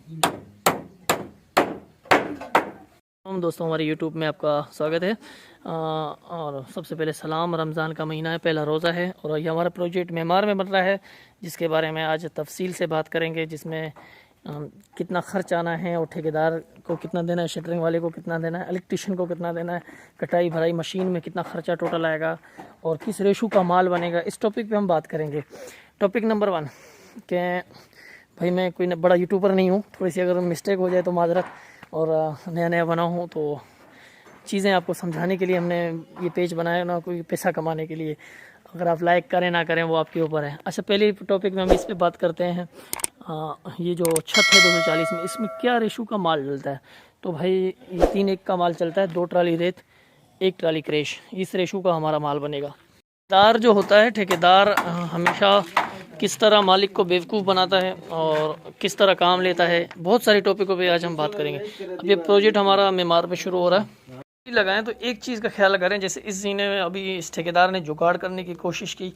हम दोस्तों, हमारे यूट्यूब में आपका स्वागत है। और सबसे पहले सलाम। रमज़ान का महीना है, पहला रोज़ा है और ये हमारा प्रोजेक्ट मेमार में बन रहा है, जिसके बारे में आज तफसील से बात करेंगे। जिसमें कितना ख़र्च आना है और ठेकेदार को कितना देना है, शटरिंग वाले को कितना देना है, इलेक्ट्रिशियन को कितना देना है, कटाई भराई मशीन में कितना ख़र्चा टोटल आएगा और किस रेशू का माल बनेगा, इस टॉपिक पे हम बात करेंगे। टॉपिक नंबर 1 कि भाई मैं कोई बड़ा यूट्यूबर नहीं हूँ, थोड़ी सी अगर मिस्टेक हो जाए तो माजरत, और नया नया बना हूँ तो चीज़ें आपको समझाने के लिए हमने ये पेज बनाया, ना कोई पैसा कमाने के लिए। अगर आप लाइक करें ना करें वो आपके ऊपर है। अच्छा, पहले टॉपिक में हम इस पे बात करते हैं। ये जो छत है 240 में, इसमें क्या रेशू का माल डलता है? तो भाई ये 3:1 का माल चलता है, 2 ट्राली रेत 1 ट्राली क्रेश, इस रेशू का हमारा माल बनेगा। ठेकेदार जो होता है, ठेकेदार हमेशा किस तरह मालिक को बेवकूफ़ बनाता है और किस तरह काम लेता है, बहुत सारी टॉपिकों पे आज हम बात करेंगे। अब ये प्रोजेक्ट हमारा मेमार पे शुरू हो रहा है। लगाएं तो एक चीज़ का ख्याल करें, जैसे इस जीने में अभी इस ठेकेदार ने जुगाड़ करने की कोशिश की,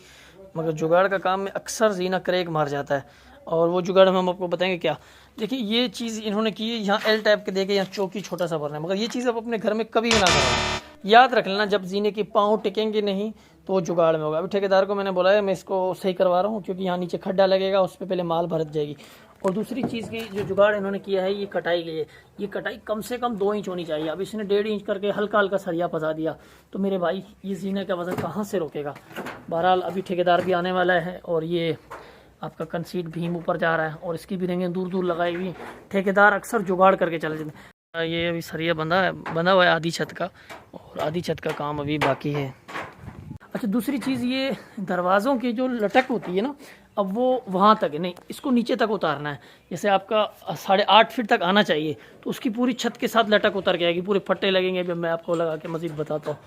मगर जुगाड़ का काम में अक्सर जीना क्रैक मार जाता है। और वो जुगाड़ में हम आपको बताएंगे क्या। देखिए, ये चीज़ इन्होंने की है, यहाँ एल टाइप के देके यहाँ चौकी छोटा सा भरना है, मगर ये चीज़ आप अपने घर में कभी भी ना करें। याद रख लेना, जब जीने के पाँव टिकेंगे नहीं तो वो जुगाड़ में होगा। अभी ठेकेदार को मैंने बोला है मैं इसको सही करवा रहा हूँ, क्योंकि यहाँ नीचे खड्डा लगेगा, उस पर पहले माल भरत जाएगी। और दूसरी चीज़ की जो जुगाड़ इन्होंने किया है, ये कटाई के लिए, ये कटाई कम से कम 2 इंच होनी चाहिए। अब इसने 1.5 इंच करके हल्का हल्का सरिया फंसा दिया, तो मेरे भाई ये जीने का वजन कहाँ से रोकेगा। बहरहाल अभी ठेकेदार भी आने वाला है और ये आपका कंसीट भीम ऊपर जा रहा है और इसकी भी रेंगें दूर दूर लगाई हुई। ठेकेदार अक्सर जुगाड़ करके चले जाते हैं। ये अभी सरिया बंधा हुआ है आधी छत का, और आधी छत का काम अभी बाकी है। अच्छा, दूसरी चीज़, ये दरवाज़ों की जो लटक होती है ना, अब वो वहाँ तक है नहीं, इसको नीचे तक उतारना है। जैसे आपका 8.5 फीट तक आना चाहिए, तो उसकी पूरी छत के साथ लटक उतर के आएगी, पूरे फट्टे लगेंगे। अभी मैं आपको लगा के मज़ीद बताता हूँ।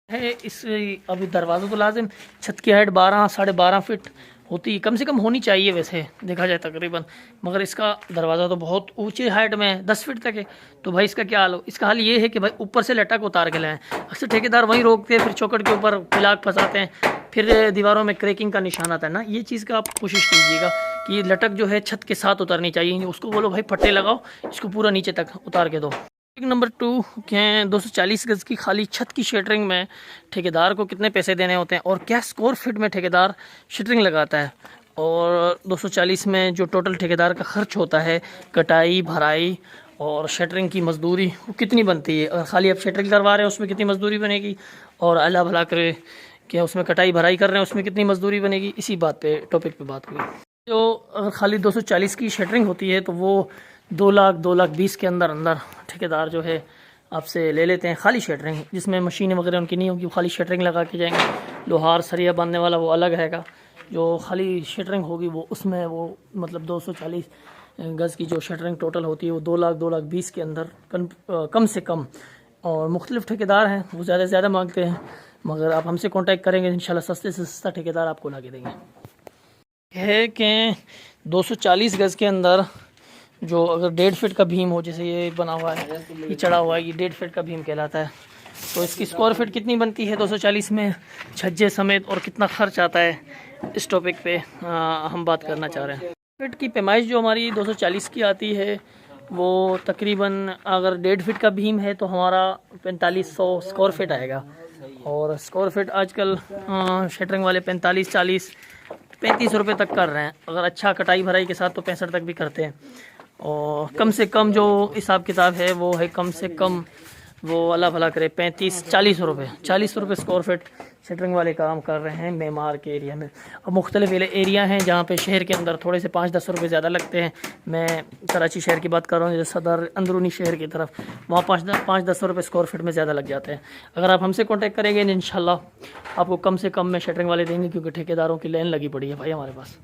है इस अभी दरवाज़ों तो लाजिम छत की हाइट 12 12.5 फीट होती है, कम से कम होनी चाहिए वैसे देखा जाए तकरीबन, मगर इसका दरवाज़ा तो बहुत ऊंची हाइट में है, 10 फीट तक है। तो भाई इसका क्या हाल हो? इसका हाल ये है कि भाई ऊपर से लटक उतार के लाएं। अक्सर ठेकेदार वहीं रोकते हैं, फिर चौकट के ऊपर पिलाक फंसाते हैं, फिर दीवारों में क्रैकिंग का निशान आता है ना। ये चीज़ का आप कोशिश कीजिएगा कि लटक जो है छत के साथ उतरनी चाहिए। उसको बोलो भाई फट्टे लगाओ, इसको पूरा नीचे तक उतार के दो। नंबर 2 के 240 गज़ की खाली छत की शटरिंग में ठेकेदार को कितने पैसे देने होते हैं और क्या स्क्वायर फीट में ठेकेदार शटरिंग लगाता है, और 240 में जो टोटल ठेकेदार का खर्च होता है, कटाई भराई और शटरिंग की मजदूरी, वो कितनी बनती है। अगर खाली आप शटरिंग करवा रहे हैं उसमें कितनी मजदूरी बनेगी, और अल्लाह भला करे कि उसमें कटाई भराई कर रहे हैं उसमें कितनी मजदूरी बनेगी। इसी बात पे टॉपिक पे बात हुई। जो अगर खाली 240 की शटरिंग होती है तो वो 2 लाख 2,20,000 के अंदर ठेकेदार जो है आपसे ले लेते हैं खाली शटरिंग, जिसमें मशीनें वगैरह उनकी नहीं होगी, वो खाली शटरिंग लगा के जाएंगे। लोहार सरिया बांधने वाला वो अलग रहेगा, जो खाली शटरिंग होगी वो उसमें वो मतलब 240 गज़ की जो शटरिंग टोटल होती है वो 2 लाख 2,20,000 के अंदर कम से कम। और मुख्तलिफ ठेकेदार हैं, वो ज़्यादा से ज़्यादा मांगते हैं, मगर आप हमसे कॉन्टैक्ट करेंगे इंशाल्लाह सस्ते से सस्ता ठेकेदार आपको ला के देंगे। है कि 240 गज़ के अंदर जो अगर 1.5 फीट का भीम हो, जैसे ये बना हुआ है, ये चढ़ा हुआ है, ये 1.5 फीट का भीम कहलाता है, तो इसकी स्क्वायर फीट कितनी बनती है 240 में छज्जे समेत, और कितना खर्च आता है, इस टॉपिक पे हम बात करना चाह रहे हैं। फीट की पैमाइश जो हमारी 240 की आती है वो तकरीबन अगर 1.5 फीट का भीम है तो हमारा 4500 स्क्वायर फीट आएगा। और स्क्वायर फीट आजकल शटरिंग वाले 45, 40, 35 रुपये तक कर रहे हैं। अगर अच्छा कटाई भराई के साथ तो 65 तक भी करते हैं। और कम से कम जो हिसाब किताब है वो है कम से कम वो अल्लाह भला करे 35-40 रुपये 40 रुपये स्क्वायर फीट शटरिंग वाले काम कर रहे हैं मेमार के एरिया में। अब मुख्तलिफ एरिया हैं जहाँ पे शहर के अंदर थोड़े से 5-10 रुपये ज़्यादा लगते हैं। मैं कराची शहर की बात कर रहा हूँ, जैसे सदर अंदरूनी शहर की तरफ, वहाँ 5-10 रुपये स्क्वायर फीट में ज़्यादा लग जाते हैं। अगर आप हमसे कॉन्टैक्ट करेंगे इंशाल्लाह आपको कम से कम में शटरिंग वाले देंगे, क्योंकि ठेकेदारों की लाइन लगी पड़ी है भाई हमारे पास।